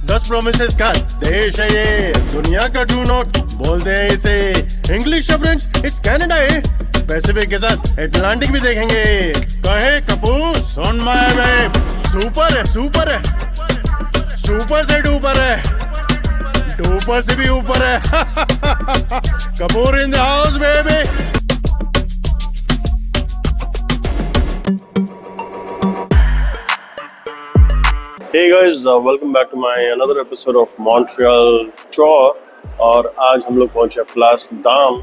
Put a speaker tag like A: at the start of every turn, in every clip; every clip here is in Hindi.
A: 10 प्रोमिसेस का देश है ये, दुनिया का ट्रू नॉट बोलते हैं इसे। इंग्लिश या फ्रेंच, इट्स कनाडा है। पैसिफिक के साथ अटलांटिक भी देखेंगे। कहे कपूर सुन माय बेब, सुपर है, सुपर है, सुपर से डुपर है, डुपर से भी ऊपर है। Kapoor in the house baby.
B: Hey guys, welcome back to my another episode of Montreal Tour। और आज हम लोग पहुंचे प्लास दाम।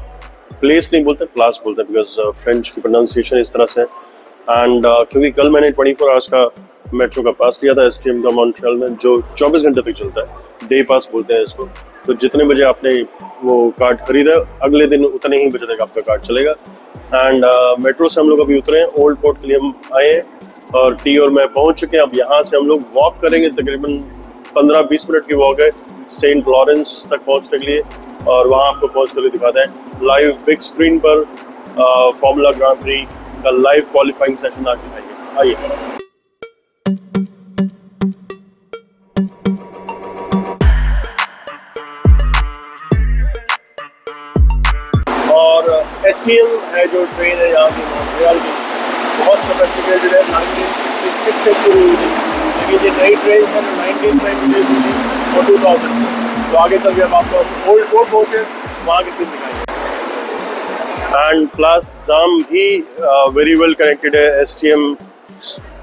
B: प्लेस नहीं बोलते, प्लास बोलते हैं, बिकॉज फ्रेंच की प्रोनाउंसिएशन इस तरह से। एंड क्योंकि कल मैंने 24 आवर्स का मेट्रो का पास लिया था एसटीएम का मॉन्ट्रियल में, जो 24 घंटे तक चलता है। डे पास बोलते हैं इसको। तो जितने बजे आपने वो कार्ड खरीदा, अगले दिन उतने ही बजे तक आपका कार्ड चलेगा। एंड मेट्रो से हम लोग अभी उतरे हैं, ओल्ड पोर्ट के लिए हम आए हैं और टी और मैं पहुंच चुके हैं। अब यहाँ से हम लोग वॉक करेंगे, तकरीबन 15-20 मिनट की वॉक है सेंट लॉरेंस तक पहुंचने के लिए। और वहाँ आपको पहुंच कर दिखाते हैं लाइव बिग स्क्रीन पर फॉर्मूला ग्रांड प्री का लाइव क्वालिफाइंग सेशन आज दिखाएंगे। आइए। और एसटीएम है जो ट्रेन है यहाँ की मॉन्ट्रियल की, बहुत सोफिस्टिकेटेड है। 1966 से शुरू हुई थी, लेकिन ये नई ट्रेन है 1993 और 2000। तो आगे चल के हम आपको ओल्ड पोर्ट पहुंचे, वहाँ की सीन दिखाएंगे। एंड प्लास दाम भी वेरी वेल कनेक्टेड है एसटीएम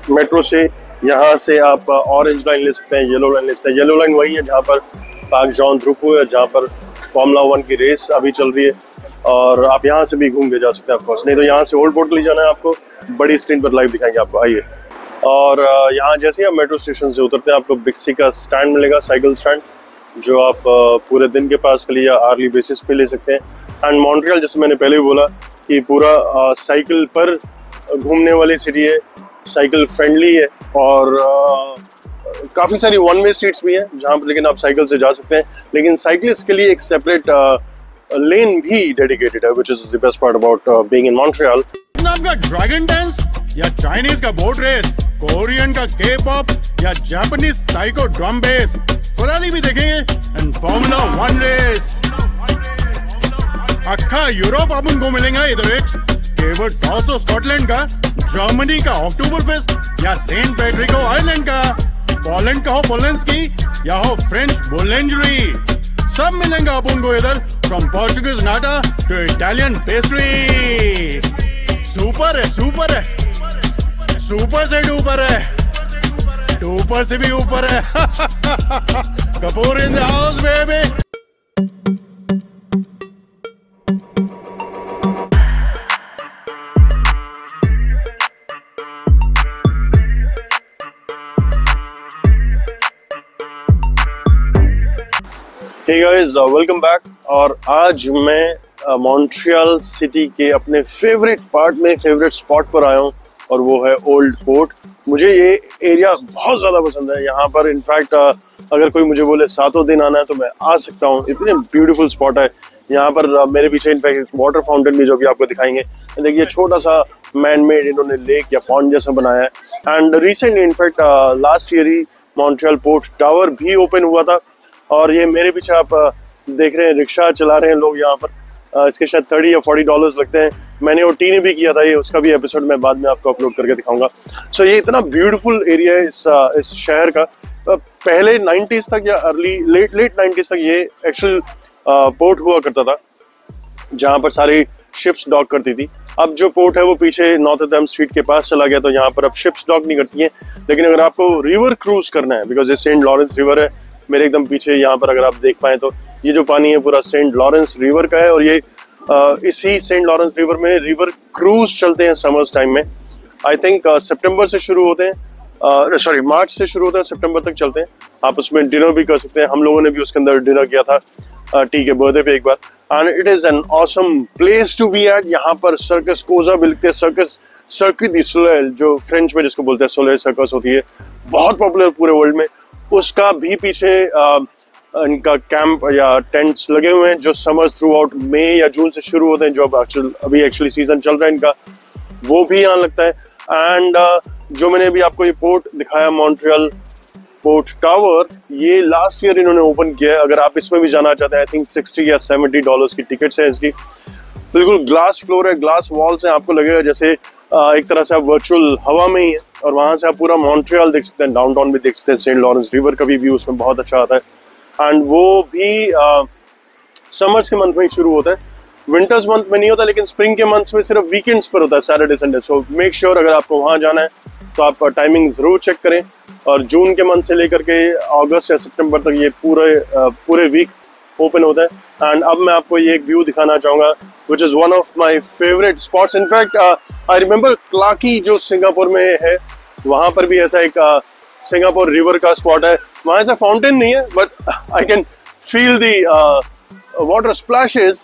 B: मेट्रो से। यहाँ से आप ऑरेंज लाइन ले सकते हैं, येलो लाइन ले सकते हैं। येलो लाइन वही है जहाँ पर पार्क जॉन ध्रुपू है, जहाँ पर फॉर्मूला 1 की रेस अभी चल रही है। और आप यहाँ से भी घूम के जा सकते हैं ऑफकोर्स, नहीं तो यहाँ से ओल्ड पोर्ट ले जाना है आपको, बड़ी स्क्रीन पर लाइव दिखाएंगे आपको। आइए। और यहाँ जैसे ही आप मेट्रो स्टेशन से उतरते हैं, आपको बिक्सी का स्टैंड मिलेगा, साइकिल स्टैंड, जो आप पूरे दिन के पास के लिए या आर्ली बेसिस पे ले सकते हैं। एंड मॉन्ट्रियल, जैसे मैंने पहले भी बोला, कि पूरा साइकिल पर घूमने वाली सिटी है, साइकिल फ्रेंडली है। और काफ़ी सारी वन वे स्ट्रीट्स भी हैं जहाँ पर लेकिन आप साइकिल से जा सकते हैं, लेकिन साइकिलिस्ट के लिए एक सेपरेट लेन भी डेडिकेटेड है, which is the best part about being in Montreal।
A: आपका ड्रैगन डांस या चाइनीज का बोट रेस, कोरियन का के पॉप या Japanese psycho drum base, Ferrari भी देखेंगे एंड फॉर्मूला 1 रेस। अक्खा यूरोप अपन को मिलेगा इधर केवल टॉसो स्कॉटलैंड का, जर्मनी का अक्टूबर फेस्ट या सेंट पैट्रिको आइलैंड का, पोलैंड का हो पोलेंस्की या हो फ्रेंच बोलेंजरी, सब मिलेंगे अपन को इधर। From Portuguese nata to Italian pastry. Super है, सुपर है, सुपर से डुपर है, डुपर से भी ऊपर है। Kapoor in the house baby.
B: Hey guys, welcome back। और आज मैं मॉन्ट्रियल सिटी के अपने फेवरेट पार्ट में, फेवरेट स्पॉट पर आया हूँ, और वो है ओल्ड पोर्ट। मुझे ये एरिया बहुत ज़्यादा पसंद है। यहाँ पर इनफैक्ट अगर कोई मुझे बोले 7 दिन आना है तो मैं आ सकता हूँ, इतने ब्यूटीफुल स्पॉट है यहाँ पर। मेरे पीछे इनफैक्ट वाटर फाउंटेन भी जो भी आपको दिखाएंगे। देखिए छोटा सा मैन मेड इन्होंने लेक या पॉन्ड जैसा बनाया है। And recently in fact last year he Montreal port tower भी ओपन हुआ था। और ये मेरे पीछे आप देख रहे हैं, रिक्शा चला रहे हैं लोग यहाँ पर। इसके शायद $30 या $40 लगते हैं। मैंने OT ने भी किया था ये, उसका भी एपिसोड मैं बाद में आपको अपलोड करके दिखाऊंगा। सो ये इतना ब्यूटीफुल एरिया है इस शहर का। पहले 90s तक या लेट 90s तक ये एक्चुअल पोर्ट हुआ करता था, जहाँ पर सारी शिप्स डॉक करती थी। अब जो पोर्ट है वो पीछे नॉर्थम स्ट्रीट के पास चला गया, तो यहाँ पर अब शिप्स डॉक नहीं करती हैं। लेकिन अगर आपको रिवर क्रूज करना है, बिकॉज ये सेंट लॉरेंस रिवर है मेरे एकदम पीछे, यहाँ पर अगर आप देख पाए तो ये जो पानी है पूरा सेंट लॉरेंस रिवर का है। और ये इसी सेंट लॉरेंस रिवर में रिवर क्रूज चलते हैं समर्स टाइम में। आई थिंक सितंबर से शुरू होते हैं, सॉरी मार्च से शुरू होते हैं, सितंबर तक चलते हैं। आप उसमें डिनर भी कर सकते हैं। हम लोगों ने भी उसके अंदर डिनर किया था टी के बर्थडे पे एक बार। And it is an awesome place to be at. यहाँ पर सर्कस कोजा भी लिखते हैं, सर्कस सर्किट दी सोलेल, जो फ्रेंच में जिसको बोलते हैं सोलेल सर्कस होती है, बहुत पॉपुलर पूरे वर्ल्ड में। उसका भी पीछे इनका कैंप या टेंट्स लगे हुए हैं, जो समर्स थ्रू आउट मई या जून से शुरू होते हैं, जो अब अभी एक्चुअली सीजन चल रहा है इनका, वो भी यहाँ लगता है। एंड जो मैंने अभी आपको ये पोर्ट दिखाया, मॉन्ट्रियल पोर्ट टावर, ये लास्ट ईयर इन्होंने ओपन किया है। अगर आप इसमें भी जाना चाहते हैं, आई थिंक $60 या $70 की टिकट्स है इसकी। बिल्कुल ग्लास फ्लोर है, ग्लास वॉल्स हैं, आपको लगेगा जैसे एक तरह से आप वर्चुअल हवा में ही है, और वहां से आप पूरा मॉन्ट्रियल देख सकते हैं, डाउनटाउन भी देख सकते हैं, सेंट लॉरेंस रिवर का भी व्यू उसमें बहुत अच्छा आता है। एंड वो भी समर्स के मंथ में ही शुरू होता है, विंटर्स मंथ में नहीं होता, लेकिन स्प्रिंग के मंथ्स में सिर्फ वीकेंड्स पर होता है, Saturday Sunday. So make sure अगर आपको वहां जाना है तो आप टाइमिंग जरूर चेक करें। और जून के मंथ से लेकर के अगस्त या सितंबर तक ये पूरे वीक ओपन होता है। एंड अब मैं आपको ये एक व्यू दिखाना चाहूंगा which is one of my favourite spots. In fact I remember Clarke Quay जो सिंगापुर में है, वहां पर भी ऐसा एक सिंगापुर रिवर का स्पॉट है। वहां ऐसा फाउंटेन नहीं है, but I can feel the water splashes,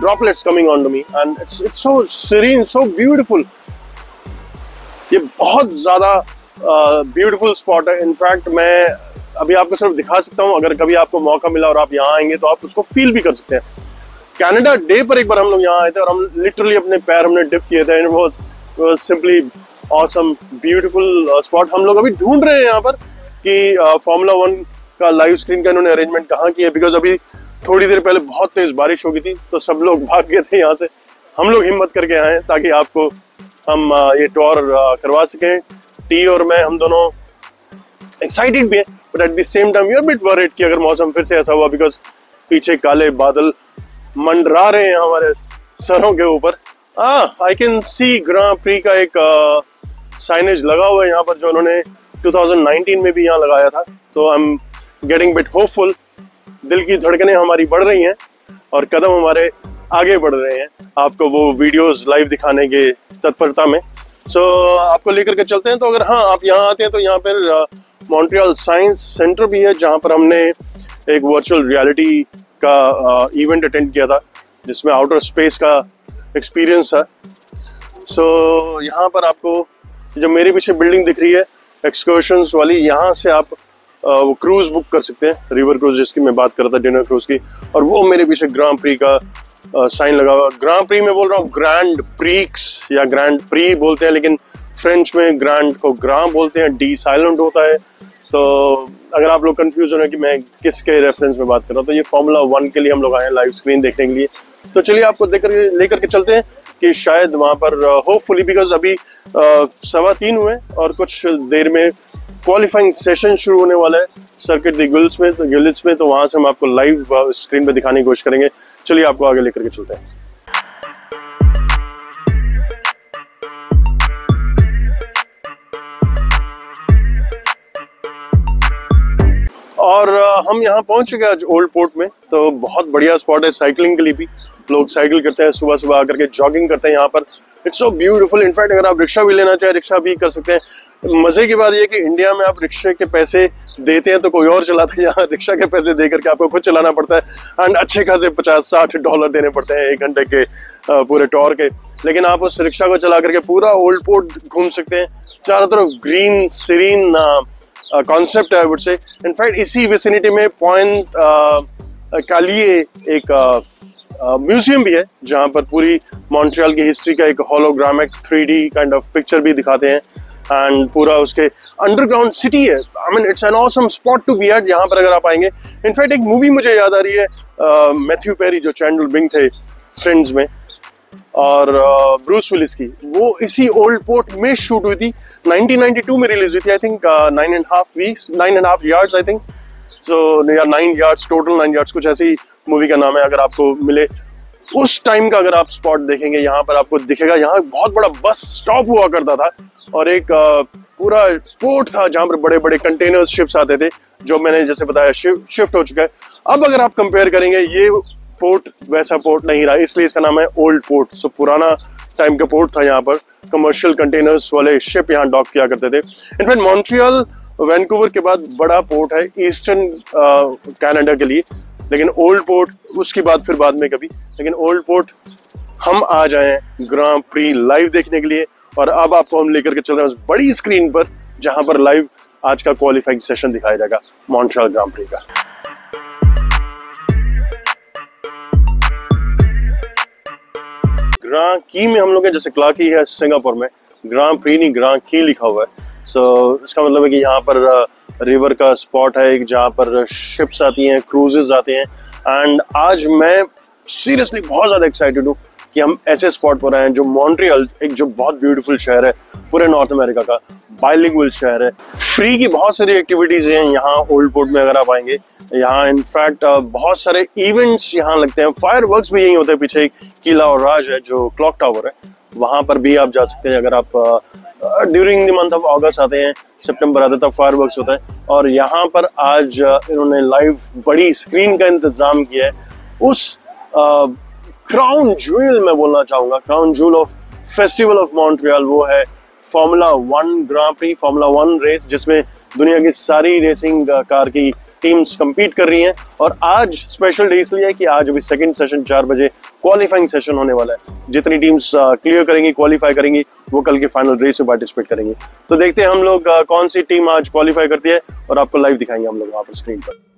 B: droplets coming onto me, and it's so serene, so beautiful. ये बहुत ज्यादा ब्यूटीफुल स्पॉट है। इनफैक्ट मैं अभी आपको सिर्फ दिखा सकता हूँ, अगर कभी आपको मौका मिला और आप यहाँ आएंगे तो आप उसको फील भी कर सकते हैं। कनाडा डे पर एक बार हम लोग यहाँ आए थे और हम लिटरली अपने पैर हमने डिप किए थे, and it was simply awesome beautiful spot. हम लोग अभी ढूंढ रहे हैं यहाँ पर कि फॉर्मूला 1 का लाइव स्क्रीन का इन्होंने अरेंजमेंट कहाँ किया है, बिकॉज अभी थोड़ी देर पहले बहुत तेज बारिश हो गई थी, तो सब लोग भाग गए थे यहाँ से। हम लोग हिम्मत करके आए हैं ताकि आपको हम ये टूर करवा सकें। टी और मैं, हम दोनों एक्साइटेड भी हैं, but at the same time we are bit worried कि अगर मौसम फिर से ऐसा हुआ, बिकॉज पीछे काले बादल मंडरा रहे हैं हमारे सरों के ऊपर। I can see grand pre का एक साइनेज लगा हुआ है यहाँ पर, जो उन्होंने 2019 में भी यहाँ लगाया था। तो I am getting bit hopeful. दिल की धड़कनें हमारी बढ़ रही हैं और कदम हमारे आगे बढ़ रहे हैं आपको वो वीडियोस लाइव दिखाने के तत्परता में। सो आपको लेकर के चलते हैं। तो अगर हाँ आप यहाँ आते हैं तो यहाँ पर मॉन्ट्रियल साइंस सेंटर भी है, जहाँ पर हमने एक वर्चुअल रियलिटी का इवेंट अटेंड किया था, जिसमें आउटर स्पेस का एक्सपीरियंस है। सो यहाँ पर आपको जो मेरे पीछे बिल्डिंग दिख रही है एक्सकर्शंस वाली, यहाँ से आप वो क्रूज बुक कर सकते हैं, रिवर क्रूज जिसकी मैं बात कर रहा था, डिनर क्रूज की। और वो मेरे पीछे ग्रां प्री का साइन लगा हुआ। ग्रां प्री में बोल रहा हूँ, ग्रैंड प्रीक्स या ग्रैंड प्री बोलते हैं, लेकिन फ्रेंच में ग्रैंड को ग्रां बोलते हैं, डी साइलेंट होता है। तो अगर आप लोग कंफ्यूज हो रहे हैं कि मैं किसके रेफरेंस में बात कर रहा हूँ, तो ये फॉर्मूला 1 के लिए हम लोग आए हैं लाइव स्क्रीन देखने के लिए। तो चलिए आपको लेकर के चलते हैं कि शायद वहाँ पर होपफुली, बिकॉज अभी 3:15 हुए और कुछ देर में क्वालिफाइंग सेशन शुरू होने वाला है सर्किट द गिल्ड्स में। तो वहां से हम आपको लाइव स्क्रीन पे दिखाने की कोशिश करेंगे। चलिए आपको आगे लेकर के चलते हैं। और हम यहाँ पहुंच चुके हैं आज ओल्ड पोर्ट में। तो बहुत बढ़िया स्पॉट है साइकिलिंग के लिए भी। लोग साइकिल करते हैं, सुबह सुबह आकर के जॉगिंग करते हैं यहाँ पर। It's so beautiful. इनफैक्ट अगर आप रिक्शा भी लेना चाहे, रिक्शा भी कर सकते हैं। मजे की बात यह कि इंडिया में आप रिक्शे के पैसे देते हैं तो कोई और चलाता है, यहाँ रिक्शा के पैसे दे करके आपको खुद चलाना पड़ता है। एंड अच्छे खासे $50-60 देने पड़ते हैं 1 घंटे के पूरे टूर के। लेकिन आप उस रिक्शा को चला करके पूरा ओल्ड पोर्ट घूम सकते हैं। चारों तरफ ग्रीन सीरीन कॉन्सेप्ट है, आई वुड से। इनफैक्ट इसी विसिनिटी में पॉइंट कालिए एक म्यूजियम भी है, जहाँ पर पूरी मॉन्ट्रियल की हिस्ट्री का एक होलोग्रामिक 3D काइंड ऑफ पिक्चर भी दिखाते हैं। एंड पूरा उसके अंडरग्राउंड सिटी है। I mean it's an awesome spot to be at यहाँ पर अगर आप आएंगे। इनफैक्ट एक मूवी मुझे याद आ रही है, मैथ्यू पेरी जो चैंडल बिंग थे फ्रेंड्स में, और ब्रूस विलिस की, वो इसी ओल्ड पोर्ट में शूट हुई थी। 1992 में रिलीज हुई थी। I think 9.5 yards I think, so या 9 yards टोटल, 9 yards कुछ ऐसी मूवी का नाम है। अगर आपको मिले उस टाइम का अगर आप स्पॉट देखेंगे, यहाँ पर आपको दिखेगा, यहाँ बहुत बड़ा बस स्टॉप हुआ करता था और एक पूरा पोर्ट था जहाँ पर बड़े बड़े कंटेनर शिप्स आते थे, जो मैंने जैसे बताया शिफ्ट हो चुका है। अब अगर आप कंपेयर करेंगे, ये पोर्ट वैसा पोर्ट नहीं रहा, इसलिए इसका नाम है ओल्ड पोर्ट। सो पुराना टाइम का पोर्ट था, यहाँ पर कमर्शियल कंटेनर्स वाले शिप यहाँ डॉक किया करते थे। इनफैक्ट मॉन्ट्रियल वैंकूवर के बाद बड़ा पोर्ट है ईस्टर्न कनाडा के लिए, लेकिन ओल्ड पोर्ट उसकी बात फिर बाद में कभी। लेकिन ओल्ड पोर्ट हम आ जाए ग्रां प्री लाइव देखने के लिए, और अब आपको हम लेकर के चल रहे हैं उस बड़ी स्क्रीन पर, जहां पर लाइव आज का क्वालिफाइंग सेशन दिखाया जाएगा मॉन्ट्रियल ग्रां प्री का। ग्रां की में हम लोग हैं, जैसे क्लाकी है सिंगापुर में, ग्रां प्री नहीं ग्रां की लिखा हुआ है। सो इसका मतलब है कि यहाँ पर रिवर का स्पॉट है एक, जहाँ पर शिप्स आती हैं, क्रूजेस आते हैं। एंड आज मैं सीरियसली बहुत ज़्यादा एक्साइटेड हूँ कि हम ऐसे स्पॉट पर आए हैं जो मॉन्ट्रियल, एक जो बहुत ब्यूटीफुल शहर है पूरे नॉर्थ अमेरिका का, बाइलिंगुअल शहर है। फ्री की बहुत सारी एक्टिविटीज़ हैं यहाँ ओल्ड पोर्ट में अगर आप आएंगे। यहाँ इनफैक्ट बहुत सारे इवेंट्स यहाँ लगते हैं, फायरवर्क्स भी यही होते हैं। पीछे एक किला और राज है जो क्लॉक टावर है, वहाँ पर भी आप जा सकते हैं अगर आप ड्यूरिंग द मंथ ऑफ अगस्त आते हैं, सितंबर आते तब फायरवर्क्स होता है। और यहाँ पर आज इन्होंने लाइव बड़ी स्क्रीन का इंतजाम किया है। उस क्राउन ज्वेल मैं बोलना चाहूंगा, crown jewel of festival of Montreal, वो है फॉर्मूला 1 ग्रां प्री, फॉर्मूला 1 रेस, जिसमें दुनिया की सारी रेसिंग कार की टीम्स compete कर रही हैं। और आज स्पेशल डे इसलिए है कि आज अभी सेकंड सेशन 4 बजे क्वालिफाइंग सेशन होने वाला है। जितनी टीम्स क्लियर करेंगी, क्वालिफाई करेंगी, वो कल के फाइनल रेस में पार्टिसिपेट करेंगे। तो देखते हैं हम लोग कौन सी टीम आज क्वालिफाई करती है और आपको लाइव दिखाएंगे हम लोग वहाँ पर स्क्रीन पर।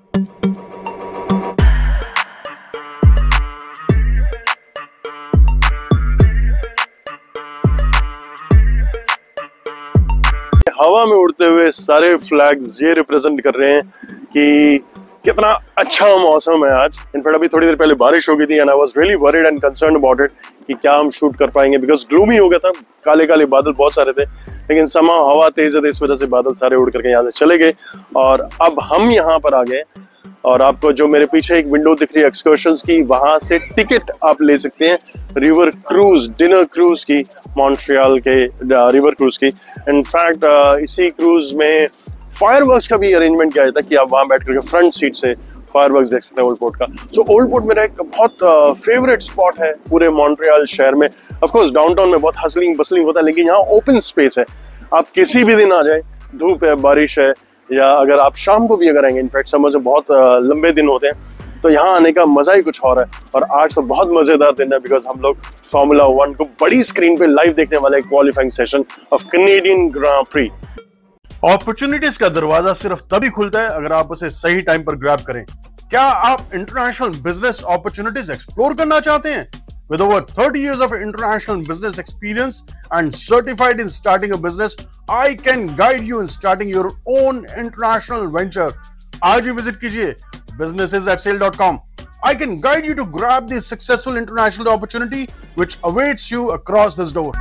B: हवा में उड़ते हुए सारे फ्लैग्स ये रिप्रेजेंट कर रहे हैं कि कितना अच्छा मौसम है आज। इनफैक्ट अभी थोड़ी देर पहले बारिश हो गई थी and I was really worried and concerned about it कि क्या हम शूट कर पाएंगे, बिकॉज ग्लूमी हो गया था, काले काले बादल बहुत सारे थे। लेकिन समां हवा तेज है, इस वजह से बादल सारे उड़ करके यहाँ से चले गए और अब हम यहाँ पर आ गए। और आपको जो मेरे पीछे एक विंडो दिख रही है एक्सकर्शंस की, वहां से टिकट आप ले सकते हैं रिवर क्रूज, डिनर क्रूज की, मॉन्ट्रियल के रिवर क्रूज की। इनफैक्ट इसी क्रूज में फायरवर्क्स का भी अरेंजमेंट किया जाता है कि आप वहां बैठ करके फ्रंट सीट से फायरवर्क्स देख सकते हैं ओल्ड पोर्ट का। सो ओल्ड पोर्ट मेरा एक बहुत फेवरेट स्पॉट है पूरे मॉन्ट्रियल शहर में। ऑफ कोर्स डाउनटाउन में बहुत हसलिंग बसलिंग होता है, लेकिन यहाँ ओपन स्पेस है। आप किसी भी दिन आ जाए, धूप है, बारिश है, या अगर आप शाम को भी अगर आएंगे, इनफैक्ट समर से बहुत लंबे दिन होते हैं, तो यहाँ आने का मजा ही कुछ और है। और आज तो बहुत मजेदार दिन है बिकॉज हम लोग फॉर्मूला 1 को बड़ी स्क्रीन पे लाइव देखने वाले qualifying session of Canadian grand prix.
A: Opportunities का दरवाजा सिर्फ तभी खुलता है अगर आप उसे सही टाइम पर ग्रैब करें। क्या आप इंटरनेशनल बिजनेस अपॉर्चुनिटीज एक्सप्लोर करना चाहते हैं? With over 30 years of international business experience and certified in starting a business, I can guide you in starting your own international venture. आज ही विजिट कीजिए businesses@sail.com. I can guide you to grab the successful international opportunity which awaits you across this door.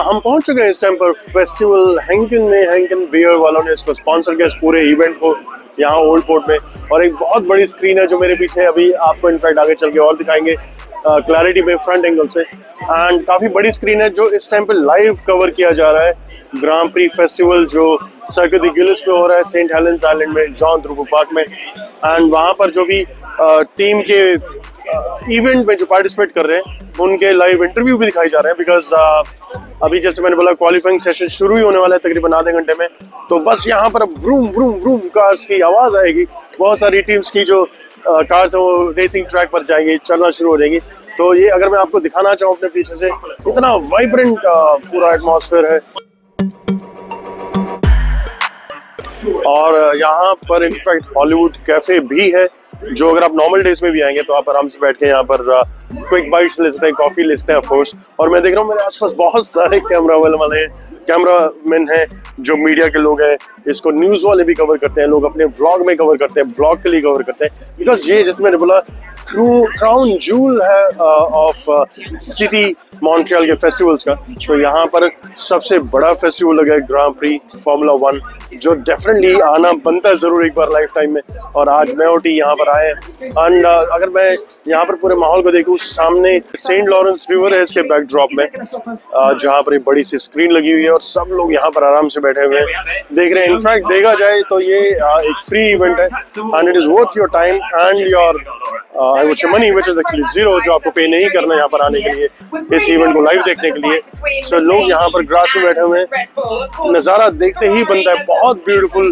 B: हम पहुंच चुके हैं इस टाइम पर फेस्टिवल हैंकन में। हैंकन बियर वालों ने इसको स्पॉन्सर किया, इस पूरे इवेंट को, यहाँ ओल्ड पोर्ट में। और एक बहुत बड़ी स्क्रीन है जो मेरे पीछे है, अभी आपको इनफैक्ट आगे चल के और दिखाएंगे क्लैरिटी में फ्रंट एंगल से। एंड काफी बड़ी स्क्रीन है जो इस टाइम पे लाइव कवर किया जा रहा है ग्रां प्री फेस्टिवल जो सर्किट द गिलिस पे हो रहा है सेंट हेलेंस आइलैंड में, जॉन थ्रूपो पार्क में। एंड वहाँ पर जो भी टीम के इवेंट में जो पार्टिसिपेट कर रहे हैं उनके लाइव इंटरव्यू भी दिखाई जा रहे हैं। बिकॉज अभी जैसे मैंने बोला क्वालिफाइंग सेशन शुरू ही होने वाला है तकरीबन आधे घंटे में, तो बस यहाँ पर व्रूम व्रूम व्रूम कार्स की आवाज आएगी। बहुत सारी टीम्स की जो कार्स है वो रेसिंग ट्रैक पर जाएंगी, चलना शुरू हो जाएगी। तो ये अगर मैं आपको दिखाना चाहूँ अपने पीछे से, इतना वाइब्रेंट पूरा एटमॉस्फेयर है। और यहाँ पर इनफैक्ट हॉलीवुड कैफे भी है, जो अगर आप नॉर्मल डेज में भी आएंगे तो आप आराम से बैठ के यहाँ पर क्विक बाइट्स ले सकते हैं, कॉफी ले सकते हैं ऑफ कोर्स। और मैं देख रहा हूँ मेरे आसपास बहुत सारे कैमरा वाले हैं, कैमरामैन हैं, जो मीडिया के लोग हैं। इसको न्यूज वाले भी कवर करते हैं, लोग अपने व्लॉग में कवर करते हैं, ब्लॉग के लिए कवर करते हैं। बिकॉज ये जिसमें मैंने बोला क्राउन ज्यूल है ऑफ सिटी मॉन्ट्रियल के फेस्टिवल्स का, तो यहाँ पर सबसे बड़ा फेस्टिवल लगा है ग्रां प्री फॉर्मूला 1, जो डेफिनेटली आना बनता है जरूर एक बार लाइफ टाइम में। और आज मैं और टी यहाँ पर आए हैं। एंड अगर मैं यहाँ पर पूरे माहौल को देखूँ, सामने सेंट लॉरेंस रिवर है इसके बैकड्रॉप में, जहाँ पर एक बड़ी सी स्क्रीन लगी हुई है और सब लोग यहाँ पर आराम से बैठे हुए हैं देख रहे हैं। इनफैक्ट देखा जाए तो ये एक फ्री इवेंट है and it is worth your time and your I would say money which is actually zero, जो आपको पे नहीं करना यहाँ पर आने के लिए, इस इवेंट को लाइव देखने के लिए। सो लोग यहाँ पर ग्रास में बैठे हुए हैं, नज़ारा देखते ही बनता है। बहुत ब्यूटीफुल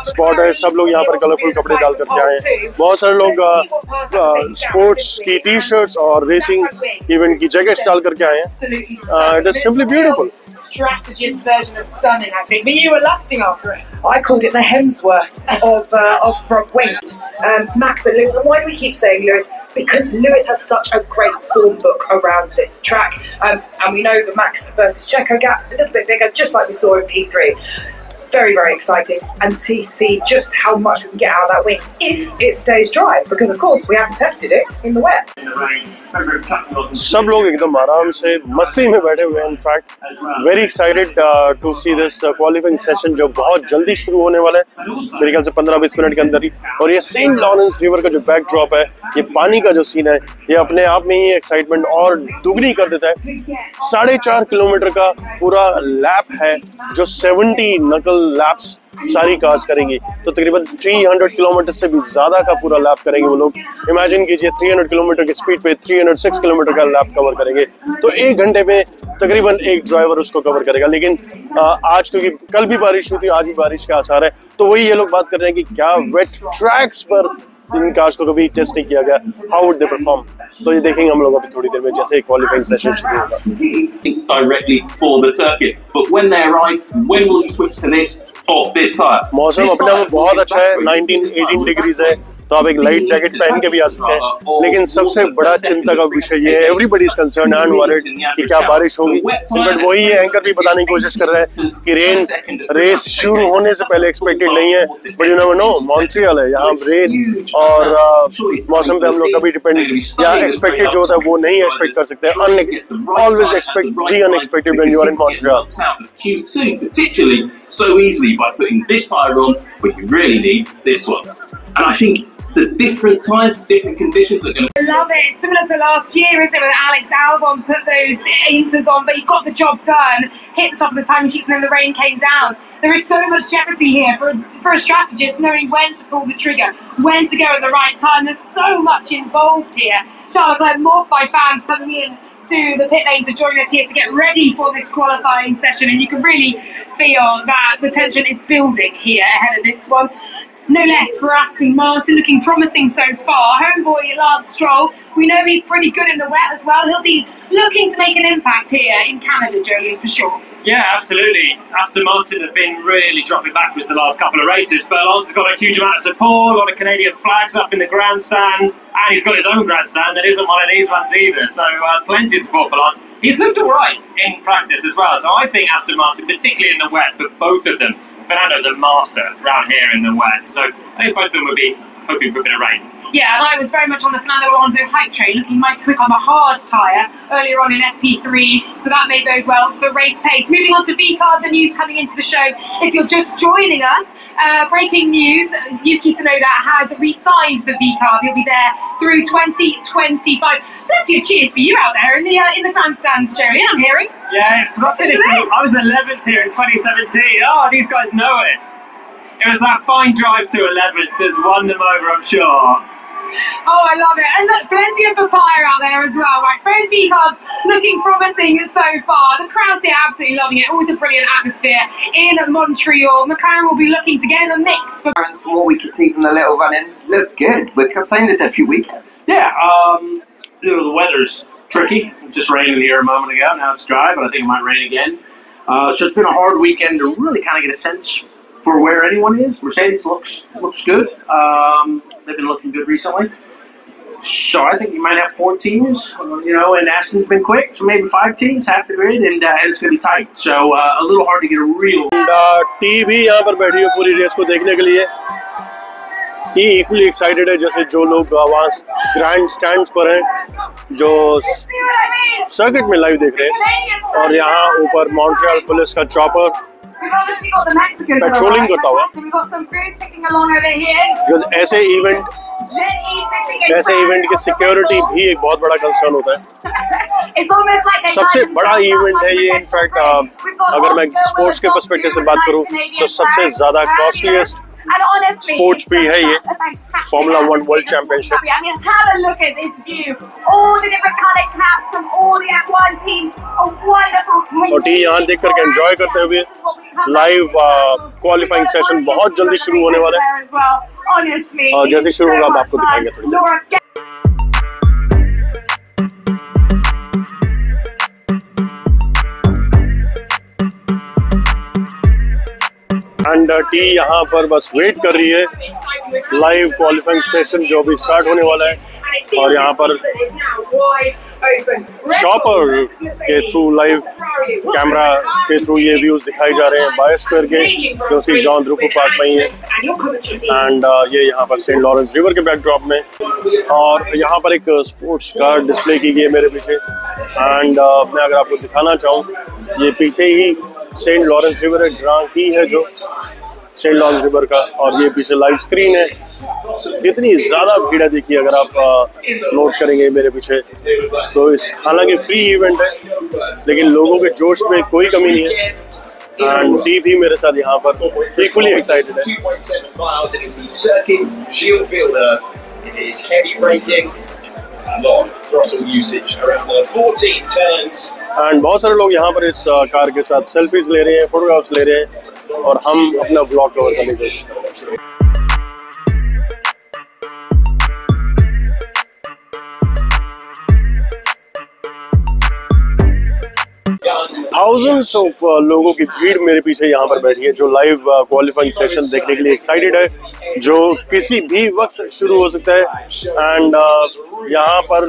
B: स्पॉट है, सब लोग यहाँ पर कलरफुल कपड़े डाल करके आए हैं। बहुत सारे लोग स्पोर्ट्स की टी शर्ट्स और रेसिंग इवेंट की जैकेट्स डाल करके आए हैं। It is simply beautiful.
C: strategist version of stunning, I think. But you were lusting after it. I called it the Hemsworth of front winged. Max and Lewis. And why do we keep saying Lewis? Because Lewis has such a great form book around this track. And we know the Max versus Checo gap a little bit bigger, just like we saw in P3. Very, very excited and to see just how much we can get out of that wing if it stays dry, because of course we haven't tested it in the wet.
B: सब लोग एकदम आराम से मस्ती में बैठे हुए हैं। In fact very excited to see this qualifying session जो बहुत जल्दी शुरू होने वाला है, मेरे ख्याल से 15-20 मिनट के अंदर ही। और ये सेंट लॉरेंस रिवर का जो बैकड्रॉप है, ये पानी का जो सीन है, ये अपने आप में ही एक्साइटमेंट और दुगनी कर देता है। 4.5 किलोमीटर का पूरा लैप है जो 70 नकल लैप्स सारी कार्स करेंगी, तो तकरीबन 300 किलोमीटर से भी ज्यादा का पूरा लैप करेंगे वो लोग। इमेजिन कीजिए 300 किलोमीटर की स्पीड पे 306 किलोमीटर का लैप कवर करेंगे, तो 1 घंटे में तकरीबन एक ड्राइवर उसको कवर करेगा। लेकिन आज क्योंकि कल भी बारिश हुई थी, आज भी बारिश के आसार है, तो वही ये लोग बात कर रहे हैं कि क्या वेट ट्रैक्स पर इन कार्स को कभी टेस्ट नहीं किया गया, हाउ वुड दे परफॉर्म। तो ये देखेंगे हम लोग अभी थोड़ी देर में, जैसे क्वालिफाइंग सेशन शुरू होगा।
D: Directly for the circuit, but when they arrive, when will you switch to this?
B: मौसम अपने आप में बहुत अच्छा है, 19-18 डिग्रीज है, तो आप एक लाइट जैकेट पहन के भी आ सकते हैं। लेकिन सबसे बड़ा चिंता का विषय ये है, everybody is concerned and worried कि क्या बारिश होगी। बट वही ये एंकर भी बताने की कोशिश कर रहे हैं कि रेन रेस शुरू होने से पहले एक्सपेक्टेड नहीं है, but you never know, Montreal है, यहाँ रेन और मौसम पे हम लोग कभी डिपेंड या एक्सपेक्टेड जो होता है वो नहीं एक्सपेक्ट कर सकते। Always expect the unexpected when you are in Montreal.
D: By putting this tyre on when you really need this one. And I think the different tyres, different conditions are going to...
C: I love it. Similar to last year, isn't it, when Alex Albon put those inters on, but he got the job done, hit the top of the timing sheets, and then the rain came down. There is so much jeopardy here for a strategist, knowing when to pull the trigger, when to go at the right time. There's so much involved here. Charles Leclerc morphed by fans coming in to the pit lane to join us here to get ready for this qualifying session, and you can really feel that the tension is building here ahead of this one. No less for Aston Martin, looking promising so far. Homeboy Lance Stroll, we know he's pretty good in the wet as well. He'll be looking to make an impact here in Canada, Jolene, for sure.
E: Yeah, absolutely. Aston Martin have been really dropping backwards the last couple of races, but Lance has got a huge amount of support, a lot of Canadian flags up in the grandstand, and he's got his own grandstand that isn't one of these ones either, so plenty of support for Lance. He's looked alright in practice as well, so I think Aston Martin, particularly in the wet, for both of them, Fernando's a master around here in the wet, so I think both of them will be hoping for a bit of rain.
C: Yeah, and I was very much on the Fernando Alonso hype train, looking mighty quick on the hard tyre earlier on in FP3, so that may bode well for race pace. Moving on to VCARB, the news coming into the show. If you're just joining us, breaking news, Yuki Tsunoda has re-signed for VCARB. He'll be there through 2025. Plenty of cheers for you out there in the grandstands, Jerry, I'm hearing.
E: Yeah, it's because I was 11th here in 2017. Oh, these guys know it. It was that fine drive to 11th that's won them over, I'm sure.
C: Oh, I love it. And look, plenty of papaya out there as well, right? Both VCARBs looking promising so far. The crowd's here absolutely loving it. Always a brilliant atmosphere in Montreal. McLaren will be looking to get in the mix.
F: From what we could see from the little run-in, look good. We kept saying this every weekend.
E: Yeah, the weather's tricky. It just rained here a moment ago. Now it's dry, but I think it might rain again. So it's been a hard weekend to really kind of get a sense for where anyone is. Mercedes looks good. They've been looking good recently. So I think you might have 4 teams, and Aston's been quick, so maybe 5 teams, half the grid, and it's going to be tight. So a little hard to get a real...
B: T भी यहाँ पर बैठी है पूरी रेस को देखने के लिए। टी इक्वली एक्साइटेड है जैसे जो लोग वहाँ ग्रैंड स्टैंड्स पर हैं, जो सर्किट में लाइव देख रहे हैं, और यहाँ ऊपर मॉन्ट्रियल पुलिस का चॉपर पेट्रोलिंग करता हुआ। ऐसे इवेंट की सिक्योरिटी भी एक बहुत बड़ा कंसर्न होता है। सबसे बड़ा इवेंट है ये, इनफैक्ट अगर मैं स्पोर्ट्स के पर्सपेक्टिव से बात करूं तो सबसे ज्यादा कॉस्टलीस्ट स्पोर्ट्स भी है ये, Formula 1 World Championship.
C: I mean, have a look at this view. All the different colored caps from all the F1 teams. A wonderful.
B: और टीम यहाँ देख करके एंजॉय करते हुए लाइव क्वालिफाइंग सेशन बहुत जल्दी शुरू होने वाला है, और जैसे शुरू होगा हम आपको दिखाएंगे थोड़ी। एंड टी यहाँ पर बस वेट कर रही है लाइव क्वालिफाइंग सेशन जो अभी स्टार्ट होने वाला है। और यहाँ पर शॉपर के थ्रू लाइव कैमरा के थ्रू ये व्यूज दिखाई जा रहे हैं बायोस्फीयर के, जो सी जॉन ड्रूको पार्क में ही है। एंड ये यहाँ पर सेंट लॉरेंस रिवर के बैकड्रॉप में, और यहाँ पर एक स्पोर्ट्स कार डिस्प्ले की गई है मेरे पीछे। एंड मैं अगर आपको दिखाना चाहूँ, ये पीछे ही सेंट लॉरेंस रिवर है, ग्रां की है जो सेंट लॉरेंस रिवर का, और ये पीछे लाइव स्क्रीन है। इतनी ज्यादा भीड़ है, देखिए अगर आप नोट करेंगे मेरे पीछे तो इस हालांकि फ्री इवेंट है लेकिन लोगों के जोश में कोई कमी नहीं है। एंड टी भी मेरे साथ यहाँ पर इक्वली एक्साइटेड है। एंड बहुत सारे लोग यहाँ पर इस कार के साथ सेल्फीज ले रहे हैं, फोटोग्राफ्स ले रहे हैं, और हम अपना ब्लॉग कवर करने की कोशिश कर रहे हैं। थाउजेंड्स ऑफ लोगों की भीड़ मेरे पीछे यहाँ पर बैठी है जो लाइव क्वालिफाइंग सेशन देखने के लिए एक्साइटेड है, जो किसी भी वक्त शुरू हो सकता है। एंड यहाँ पर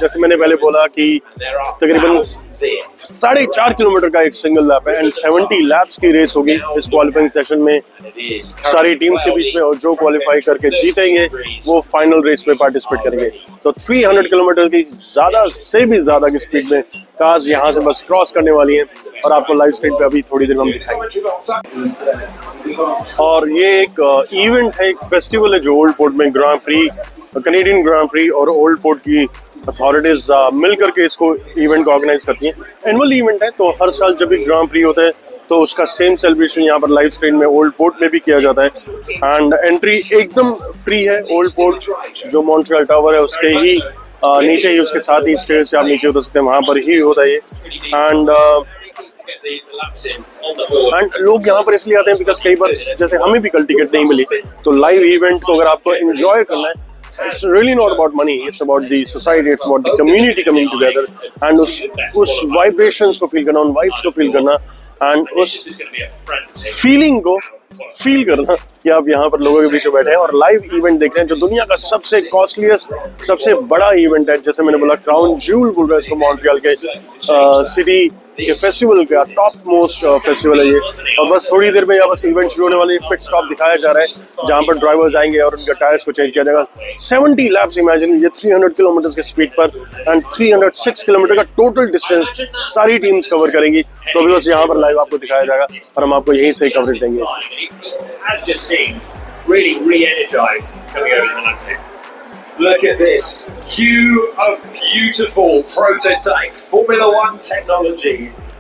B: जैसे मैंने पहले बोला कि तकरीबन 4.5 किलोमीटर का एक सिंगल लैप है एंड 70 लैप्स की रेस होगी इस क्वालिफाइंग सेशन में सारी टीम्स के बीच में, और जो क्वालिफाई करके जीतेंगे वो फाइनल रेस में पार्टिसिपेट करेंगे। तो 300 किलोमीटर की ज्यादा से भी ज्यादा की स्पीड में कार्स यहाँ से बस क्रॉस करने वाली है, और आपको लाइव स्ट्रीम पे अभी थोड़ी देर में हम दिखाएंगे। और ये एक इवेंट है, एक फेस्टिवल है जो ओल्ड पोर्ट में ग्रां प्री, कैनेडियन ग्रां प्री और ओल्ड पोर्ट की अथॉरिटीज मिल करके इसको इवेंट को ऑर्गेनाइज करती हैं। एनुअल इवेंट है, तो हर साल जब भी ग्रां प्री होता है तो उसका सेम सेलिब्रेशन यहाँ पर लाइव स्क्रीन में ओल्ड पोर्ट में भी किया जाता है। एंड एंट्री एकदम फ्री है। ओल्ड पोर्ट जो मॉन्ट्रियल टावर है उसके ही नीचे ही, उसके साथ ही स्टेज से आप नीचे उतर सकते हैं, वहां पर ही होता है ये। एंड लोग यहाँ पर इसलिए आते हैं बिकॉज कई बार जैसे हमें भी कल टिकट नहीं मिली, तो लाइव इवेंट को अगर आपको एंजॉय करना है, it's really not about money, it's about the society, it's about the community coming together and उस vibrations को feel करना, उन vibes को feel करना and उस feeling को फील करना कि आप यहाँ पर लोगों के बीच में बैठे हैं और लाइव इवेंट देख रहे हैं जो दुनिया का सबसे कॉस्टलीस्ट, सबसे बड़ा इवेंट है। जैसे मैंने बोला क्राउन ज्यूल बोल रहा है इसको, मॉन्ट्रियल के सिटी के फेस्टिवल का टॉप मोस्ट फेस्टिवल है ये। और बस थोड़ी देर में यहाँ बस इवेंट शुरू होने वाली, पिट स्टॉप दिखाया जा रहा है जहाँ पर ड्राइवर्स आएंगे और उनके टायर्स को चेंज किया जाएगा। 70 लैप्स इमेजिन, ये 300 किलोमीटर के स्पीड पर एंड 306 किलोमीटर का टोटल डिस्टेंस सारी टीम्स कवर करेंगी। तो अभी बस यहाँ पर लाइव आपको दिखाया जाएगा और हम आपको यहीं से कवरेज देंगे।
G: As just seemed really re-energized coming over the Atlantic. Look at this queue of beautiful prototype Formula One technology.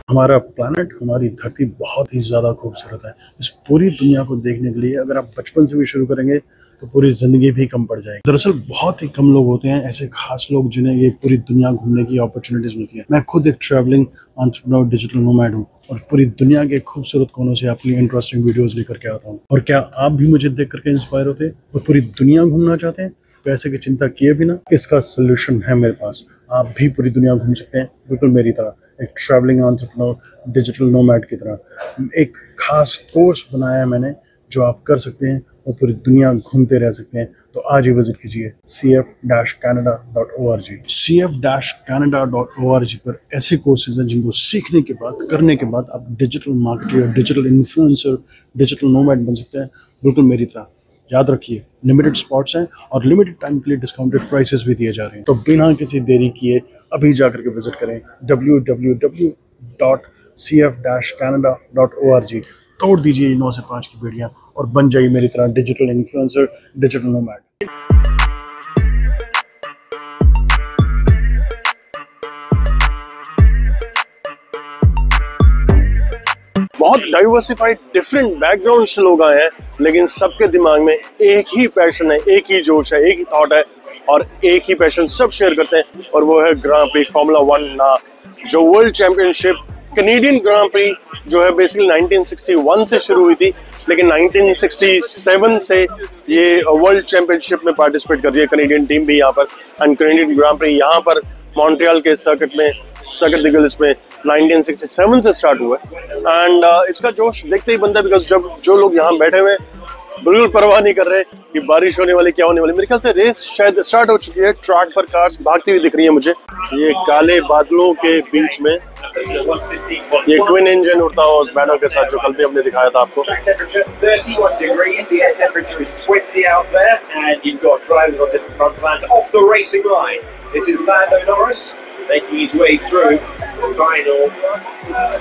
A: हमारा प्लैनेट, हमारी धरती बहुत ही ज़्यादा खूबसूरत है। इस पूरी दुनिया को देखने के लिए अगर आप बचपन से भी शुरू करेंगे तो पूरी ज़िंदगी भी कम पड़ जाएगी। दरअसल बहुत ही कम लोग होते हैं ऐसे खास लोग जिन्हें ये पूरी दुनिया घूमने की अपॉर्चुनिटीज़ मिलती है। मैं खुद एक ट्रैवलिंग एंटरप्रेन्योर, डिजिटल नोमैड हूँ और पूरी दुनिया के खूबसूरत कोनों से अपनी इंटरेस्टिंग वीडियोज़ लेकर के आता हूँ। और क्या आप भी मुझे देख करके इंस्पायर होते हैं और पूरी दुनिया घूमना चाहते हैं? पैसे की चिंता किए बिना इसका सोल्यूशन है मेरे पास। आप भी पूरी दुनिया घूम सकते हैं बिल्कुल मेरी तरह, एक ट्रैवलिंग एंटरप्रेन्योर, डिजिटल नोमैड की तरह। एक खास कोर्स बनाया है मैंने जो आप कर सकते हैं और पूरी दुनिया घूमते रह सकते हैं। तो आज ही विजिट कीजिए cf-canada.org। cf-canada.org पर ऐसे कोर्सेज हैं जिनको सीखने के बाद, करने के बाद आप digital marketer, digital influencer, digital nomad बन सकते हैं बिल्कुल मेरी तरह। याद रखिए लिमिटेड स्पॉट्स हैं और लिमिटेड टाइम के लिए डिस्काउंटेड प्राइसेस भी दिए जा रहे हैं। तो बिना किसी देरी किए अभी जाकर के विजिट करें www.cf-canada.org। तोड़ दीजिए 9 से 5 की बेड़ियां और बन जाइए मेरी तरह डिजिटल इन्फ्लुएंसर, डिजिटल नोमैड।
B: बहुत डाइवर्सिफाइड डिफरेंट बैकग्राउंड से लोग आए हैं, लेकिन सबके दिमाग में एक ही पैशन है, एक ही जोश है, एक ही थॉट है और एक ही पैशन सब शेयर करते हैं, और वो है ग्रां प्री फॉर्मूला 1 जो वर्ल्ड चैंपियनशिप, कैनेडियन ग्रां प्री जो है बेसिकली 1961 से शुरू हुई थी, लेकिन 1967 से ये वर्ल्ड चैंपियनशिप में पार्टिसिपेट कर रही है कैनेडियन टीम भी यहाँ पर। एंड कैनेडियन ग्रां प्री यहाँ पर मॉन्ट्रियल के सर्किट में सर्किट द गिलिस में 1967 से स्टार्ट हुआ है। एंड इसका जोश देखते ही बनता है, बिकॉज जब जो लोग यहाँ बैठे हुए बिल्कुल परवाह नहीं कर रहे कि बारिश होने वाली क्या होने वाली। मेरे ख्याल से रेस शायद स्टार्ट हो चुकी है। ट्रैक पर कार्स भागती हुई दिख रही है मुझे। ये काले बादलों के बीच में ये ट्विन इंजन उड़ता हुआ उस बैनर के साथ जो कल भी हमने दिखाया था आपको।
G: making his way through the final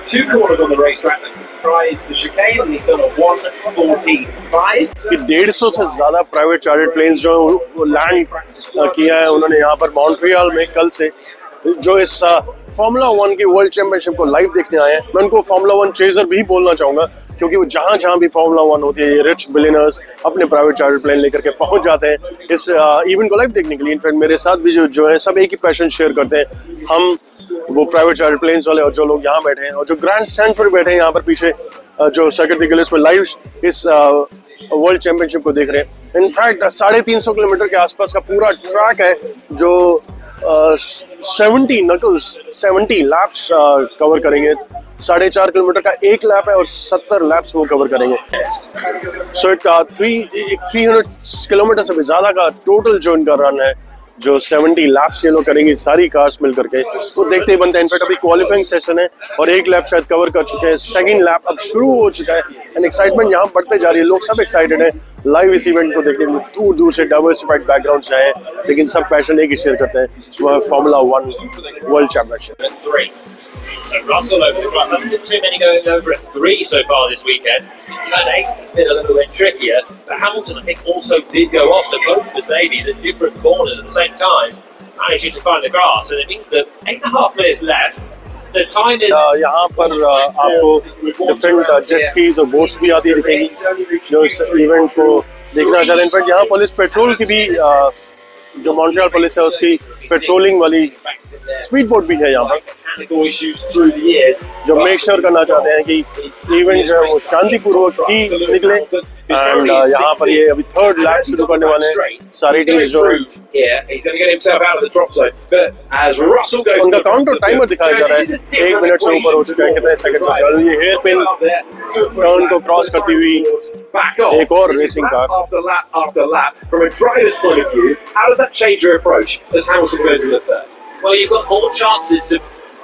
G: 2 corners on the racetrack that comprise the chicane, and he's done a 1:14.5.
B: 150 से ज्यादा प्राइवेट चार्टर्ड प्लेन्स जो वो लैंड किया है उन्होंने यहाँ पर मॉन्ट्रियल में कल से, जो इस फार्मूला 1 की वर्ल्ड चैंपियनशिप को लाइव देखने आए हैं। मैं उनको फार्मूला 1 चेजर भी बोलना चाहूंगा, क्योंकि वो जहां जहां भी फार्मूला 1 होती है ये रिच बिलियनर्स अपने प्राइवेट चार्टर्ड प्लेन लेकर के पहुंच जाते हैं इस इवेंट को लाइव देखने के लिए। इनफैक्ट मेरे साथ भी जो है सब एक ही पैशन शेयर करते हैं। हम वो प्राइवेट चार्टर्ड प्लेन्स वाले और जो लोग यहाँ बैठे हैं और जो ग्रैंड स्टैंड पर बैठे हैं यहाँ पर पीछे, जो सर्किट द गिलिस में लाइव इस वर्ल्ड चैंपियनशिप को देख रहे हैं। इनफैक्ट 350 किलोमीटर के आसपास का पूरा ट्रैक है जो 70 लैप्स कवर करेंगे। 4.5 किलोमीटर का एक लैप है और 70 लैप्स वो कवर करेंगे। सो 300 किलोमीटर से भी ज्यादा का टोटल जो इनका रन है, जो 70 लैप्स ये लोग करेंगे सारी कार्स मिल करके, वो देखते ही बनता है। इनफैक्ट अभी क्वालिफाइंग सेशन है और एक लैप शायद कवर कर चुके हैं, सेकंड लैप अब शुरू हो चुका है एंड एक्साइटमेंट यहाँ बढ़ते जा रही है। लोग सब एक्साइटेड है लाइव इस इवेंट को देखने में। दूर दूर से डाइवर्सिफाइड बैकग्राउंड से आए, लेकिन सब पैशन एक ही शेयर करते हैं, वो है formula 1 world championship.
G: So Russell over the class. I haven't seen too many going over at 3 so far this weekend. Turn 8 has been a little bit trickier, but Hamilton I think also did go off. So both Mercedes at different corners at the same time managing to find the grass, and it means that 8.5 minutes left. The time is
B: यहाँ पर आपको डिफरेंट जेट स्कीज और बोट्स भी आती दिखेंगी जो इस इवेंट को देखना चाहते हैं। इनफैक्ट यहाँ पुलिस पेट्रोल की भी जो मॉन्ट्रियल पुलिस है उसकी पेट्रोलिंग वाली स्पीड बोट भी है यहाँ पर, जो मेक श्योर करना चाहते हैं कि इवेंट जो है वो शांतिपूर्वक ही निकले। एंड यहाँ पर ये अभी थर्ड लैप शुरू करने वाले हैं सारी टीम्स जो है। उनका काउंटर टाइमर दिखाया जा रहा है, 1 मिनट से ऊपर हो चुका है, कितने सेकंड में। ये हेयर पिन टर्न को क्रॉस करती हुई एक और racing car.
G: From a driver's point of view, how does that change your approach as Hamilton goes in the third? Well, you've got more chances to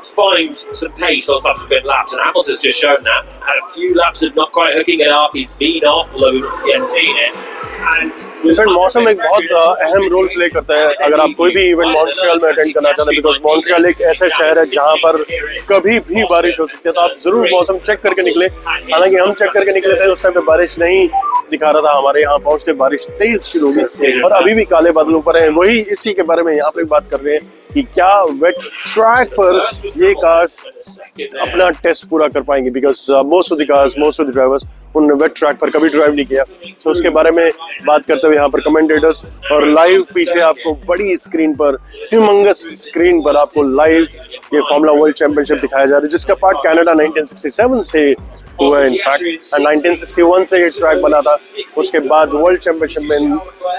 G: find some pace on subsequent laps, and Hamilton's just shown that. Had a few laps of not quite hooking it up. He's been off, although we've not yet seen it. And
B: मौसम एक बहुत अहम रोल प्ले करता है अगर आप कोई भी इवेंट मॉन्ट्रियल में अटेंड करना चाहते हैं, बिकॉज मॉन्ट्रियल एक ऐसा शहर है जहाँ पर कभी भी बारिश हो सकती है। तो आप जरूर मौसम चेक करके निकले। हालांकि हम चेक करके निकले थे, उस टाइम पे बारिश नहीं दिखा रहा था। हमारे यहाँ पहुँचते बारिश तेज शुरू हुई और अभी भी काले बादलों पर है। वही इसी के बारे में यहाँ पे बात कर रहे हैं कि क्या वेट ट्रैक पर ये कार्स अपना टेस्ट पूरा कर पाएंगे, because most of the drivers उन्होंने वेट ट्रैक पर कभी ड्राइव नहीं किया। तो उसके बारे में बात करते हुए यहाँ पर कमेंटेटर्स और लाइव पीछे आपको बड़ी स्क्रीन पर, ह्यूमंगस स्क्रीन पर आपको लाइव ये फार्मूला वर्ल्ड चैंपियनशिप दिखाया जा रहा है, जिसका पार्ट कनाडा 1967 से हुआ है। इनफैक्ट 1961 से ये ट्रैक बना था। उसके बाद वर्ल्ड चैंपियनशिप में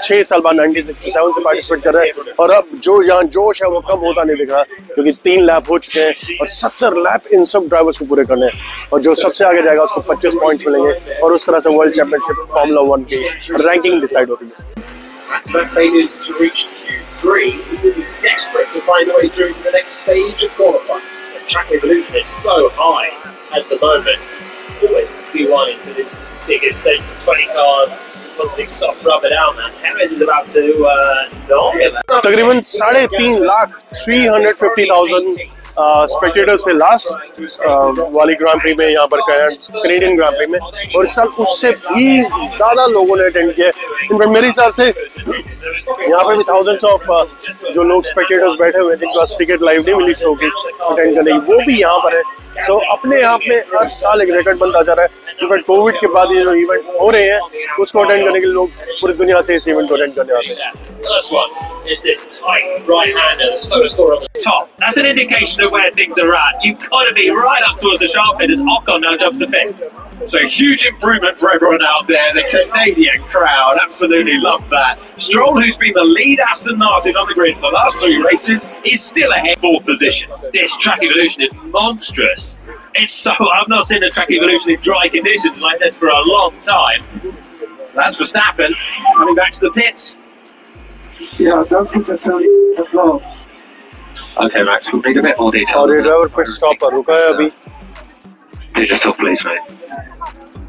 B: 6 साल बाद 1967 से पार्टिसिपेट कर रहे हैं और अब जो यहाँ जोश है वो कम होता नहीं दिख रहा, क्योंकि 3 लैप हो चुके हैं और 70 लैप इन सब ड्राइवर्स को पूरे करने हैं और जो सबसे आगे जाएगा उसको 25 पॉइंट्स मिलेंगे और उस तरह से वर्ल्ड चैंपियनशिप फार्मूला 1 की रैंकिंग डिसाइड होती है।
G: to reach Q3, he will be desperate to find a way through to the next stage of qualifying. The track evolution is so high at the moment. Always Q1 is its biggest stage for 20 cars. Something soft rubber down, man. Perez is about to
B: तकरीबन 3.5 लाख 350,000 स्पेक्टेटर्स थे लास्ट वाली ग्रांड प्री में, यहाँ पर कैनेडियन ग्रांड प्री में, और इस साल उससे भी ज्यादा लोगों ने अटेंड किया। इनफैक्ट मेरे हिसाब से यहाँ पर भी थाउजेंड्स ऑफ जो लोग स्पेक्टेटर्स बैठे हुए हैं जिनके पास टिकट लाइव नहीं मिली शो की अटेंड करने की, वो भी यहाँ पर है। तो अपने आप में हर साल एक रिकॉर्ड बनता जा रहा है। इनफैक्ट कोविड के बाद ये जो इवेंट हो रहे हैं उसको अटेंड करने के लिए लोग पूरी दुनिया से इस इवेंट को अटेंड करने आते हैं।
G: First one is this tight right hand and the slower score on the top. That's an indication of where things are at. You've got to be right up towards the sharp end as Ocon now jumps to fifth. So huge improvement for everyone out there. The Canadian crowd absolutely love that. Stroll, who's been the lead Aston Martin on the grid for the last 3 races, is still ahead, 4th position. This track evolution is monstrous. It's so, I've not seen a track evolution in dry conditions like this for a long time. So that's Verstappen coming back to the pits.
H: Yeah, don't think that's as well.
G: Okay, Max, we'll need a bit more detail.
B: और ये ड्राइवर पिट स्टॉप पर रुका है अभी।
G: Digital, please, mate.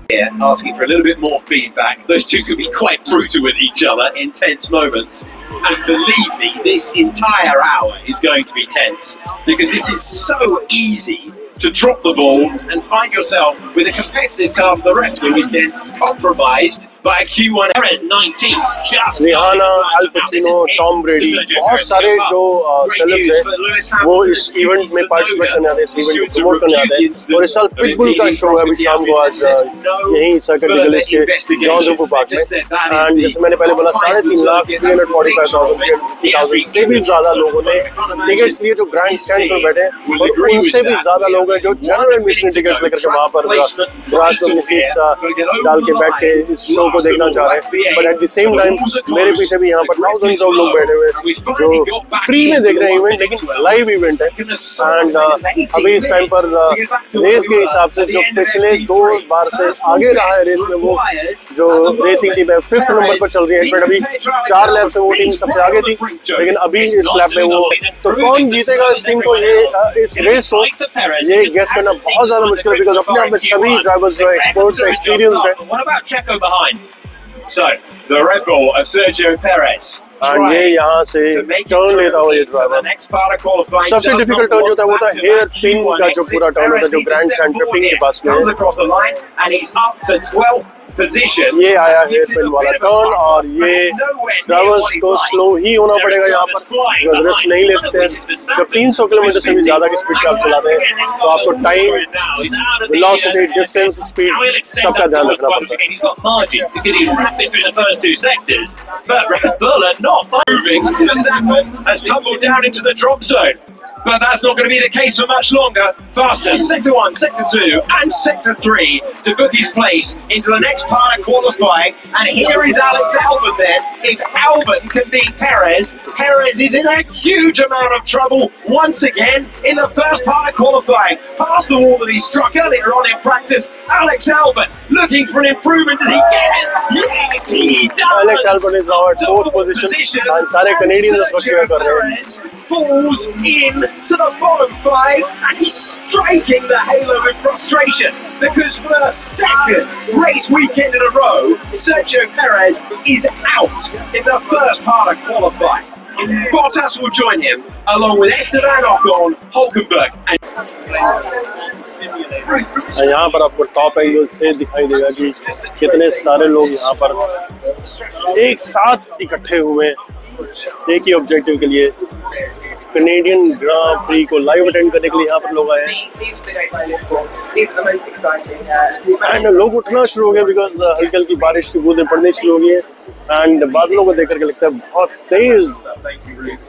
G: Yeah, asking for a little bit more feedback. Those two could be quite brutal with each other in tense moments. And believe me, this entire hour is going to be tense because this is so easy to drop the ball and find yourself with a competitive car for the rest of the weekend, compromised by a Q1 Perez 19. Just
B: Rihanna, Al Pacino, Tom ब्रेडी, बहुत सारे जो सेलेब्स हैं वो इस इवेंट में पार्टिसिपेट करने आते हैं, इस इवेंट को प्रमोट करने आते हैं। और इस साल पिटबुल का शो है अभी शाम को आज यहीं सर्किट गिलेस के जॉन रूपो पार्क में। एंड जैसे मैंने पहले बोला 3,45,000 से भी ज्यादा लोगों ने टिकट्स लिए जो ग्रैंड स्टैंड में बैठे हैं, और उनसे भी ज्यादा लोग हैं जो जनरल एडमिशन टिकट्स लेकर के वहाँ पर रात में अपनी सीट्स डाल के बैठ के इस शो को देखना चाह रहे हैं। But at the same time मेरे पीछे भी यहाँ पर थाउजेंड्स ऑफ लोग बैठे हुए हैं जो फ्री में देख रहे हैं इवेंट, लेकिन लाइव इवेंट है। एंड अभी इस टाइम पर रेस के हिसाब से जो पिछले 2 बार से आगे रहा है रेस में, वो जो रेसिंग टीम है 5th नंबर पर चल रही है। इनफैक्ट अभी 4 लैप से वो टीम सबसे आगे थी, लेकिन अभी इस लैप में वो, तो कौन जीतेगा इस टीम को, ये इस रेस को ये गेस करना बहुत ज्यादा मुश्किल है, बिकॉज अपने आप में सभी ड्राइवर्स जो है एक्सपर्ट्स एक्सपीरियंस्ड है।
G: What about Checo behind? So, the Red Bull of Sergio Perez.
B: और ये यहाँ से टर्न लेता हुआ ये ड्राइवर, सबसे डिफिकल्ट टर्न जो होता है वो था हेयर पिन का जो पूरा टर्न होता है जो ग्रैंड स्टैंड पिन के पास में है। ये आया हेयर पिन वाला टर्न, और ये ड्राइवर्स को स्लो ही होना पड़ेगा यहाँ पर, बिकॉज रिस्क नहीं ले सकते। जब 300 किलोमीटर से भी ज्यादा की स्पीड पे आप चलाते हैं तो आपको टाइम, वेलोसिटी, डिस्टेंस, स्पीड सबका ध्यान रखना पड़ता है।
G: But that's not going to be the case for much longer. Faster, Sector 1, Sector 2 and Sector 3 to book his place into the next part of qualifying. And here is Alex Albon then. If Albon can beat Perez, Perez is in a huge amount of trouble once again in the first part of qualifying. Past the wall that he struck earlier on in practice, Alex Albon looking for an improvement. Does he get it? Yes, he does!
B: Alex Albon is now at 4th position. And सारे Canadians उसको cheer कर रहे हैं।
G: Falls in to the bottom 5, and he's striking the halo with frustration because for the second race weekend in a row, Sergio Perez is out in the first part of qualifying. Bottas will join him along with Esteban Ocon, Hulkenberg and
B: यहाँ पर आपको टॉप एंगल से दिखाई देगा कि कितने सारे लोग यहाँ पर एक साथ इकट्ठे हुए एक ही ऑब्जेक्टिव के लिए, कैनेडियन ग्रां प्री को लाइव अटेंड करने के लिए यहाँ पर लोग आए हैं। एंड लोग उठना शुरू हो गए बिकॉज हल्की हल्की बारिश की बूंदें पड़नी शुरू हो गई है एंड बादलों को देख करके लगता है बहुत तेज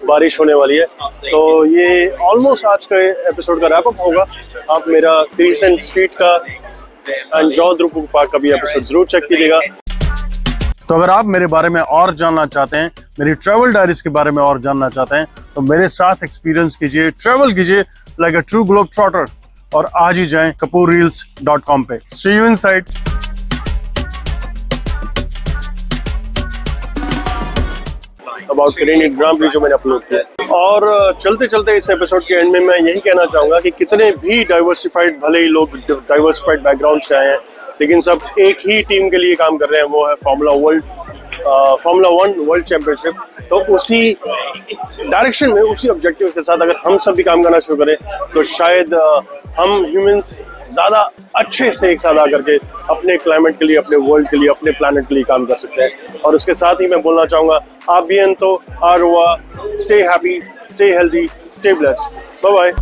B: बारिश होने वाली है। तो ये ऑलमोस्ट आज का एपिसोड का रैप अप होगा। आप मेरा क्रिसेंट स्ट्रीट का एंड जॉन रूपो पार्क का भी एपिसोड जरूर चेक कीजिएगा। तो अगर आप मेरे बारे में और जानना चाहते हैं, मेरी ट्रैवल डायरीज के बारे में और जानना चाहते हैं, तो मेरे साथ एक्सपीरियंस कीजिए, ट्रैवल कीजिए like a true globetrotter और आज ही जाएं kapoorreels.com पे। See you inside. About Canadian grand Prix जो मैंने अपलोड किया। और चलते चलते इस एपिसोड के एंड में मैं यही कहना चाहूंगा कि कितने भी डाइवर्सिफाइड, भले ही लोग डाइवर्सिफाइड बैकग्राउंड से आए हैं, लेकिन सब एक ही टीम के लिए काम कर रहे हैं, वो है फॉर्मूला 1 वर्ल्ड चैंपियनशिप। तो उसी डायरेक्शन में, उसी ऑब्जेक्टिव के साथ अगर हम सब भी काम करना शुरू करें तो शायद हम ह्यूमंस ज़्यादा अच्छे से एक साथ आकर के अपने क्लाइमेट के लिए, अपने वर्ल्ड के लिए, अपने प्लैनेट के लिए काम कर सकते हैं। और उसके साथ ही मैं बोलना चाहूँगा, आप भी हैं तो आरोआ, stay happy, stay healthy, stay blessed, bye bye.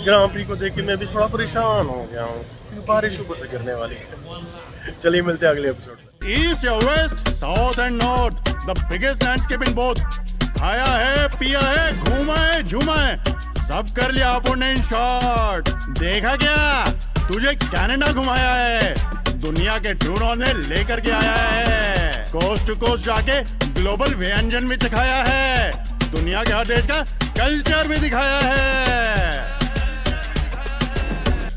B: Grand prix को देख के मैं भी थोड़ा परेशान हो गया हूँ क्योंकि बारिश ऊपर से गिरने वाली है। चलिए मिलते हैं अगले एपिसोड में।
A: ईस्ट या west, south and north, the biggest landscape in both. खाया है, पिया है, घूमा है, झूमा है, सब कर लिया अपोनेंट शॉट। देखा क्या, तुझे कनाडा घुमाया है, दुनिया के ड्रोन ने लेकर के आया है, कोस्ट टू कोस्ट जाके ग्लोबल व्यंजन भी दिखाया है, दुनिया के हर देश का कल्चर भी दिखाया है।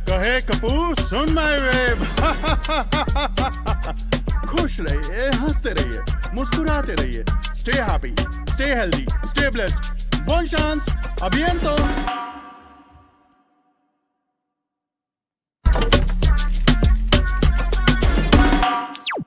A: कहे कपूर सुन माय वेब। खुश रहिए, हंसते रहिए, मुस्कुराते रहिए, stay happy, stay healthy, stay blessed. बोन चांस, अभियंतो।